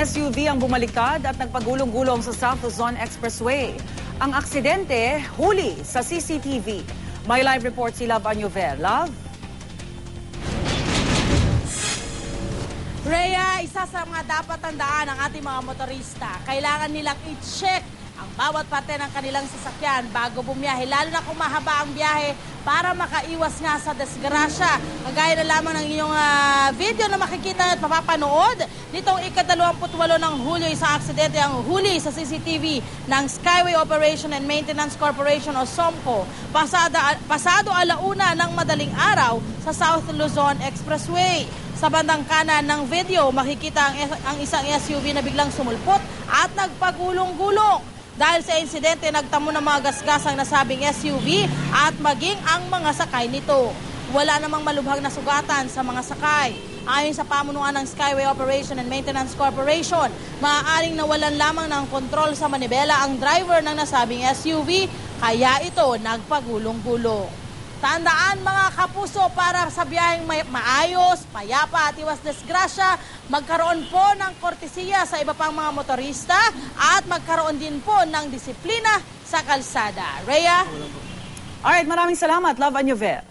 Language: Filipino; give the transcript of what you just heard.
SUV ang bumaliktad at nagpagulong-gulong sa South Luzon Expressway. Ang aksidente, huli sa CCTV. May live report si Love Añover. Love? Rhea, isa sa mga dapat tandaan ng ating mga motorista, kailangan nilang i-check ang bawat parte ng kanilang sasakyan bago bumiyahe, lalo na kung mahaba ang biyahe para makaiwas nga sa disgrasya. Kagaya na lamang ng inyong video na makikita at mapapanood nitong ika-28 ng Hulyo, isang aksidente ang huli sa CCTV ng Skyway Operation and Maintenance Corporation o SOMCO pasado alauna ng madaling araw sa South Luzon Expressway. Sa bandang kanan ng video, makikita ang isang SUV na biglang sumulpot at nagpagulong-gulong. Dahil sa insidente, nagtamo ng mga gasgas ang nasabing SUV at maging ang mga sakay nito. Wala namang malubhang na sugatan sa mga sakay. Ayon sa pamunuan ng Skyway Operation and Maintenance Corporation, maaaring nawalan lamang ng kontrol sa manibela ang driver ng nasabing SUV, kaya ito nagpagulong-gulong. Tandaan mga kapuso, para sa biyaheng maayos, payapa at iwas disgrasya, magkaroon po ng kortesiya sa iba pang mga motorista at magkaroon din po ng disiplina sa kalsada. Rhea? Alright, maraming salamat, Love Añover.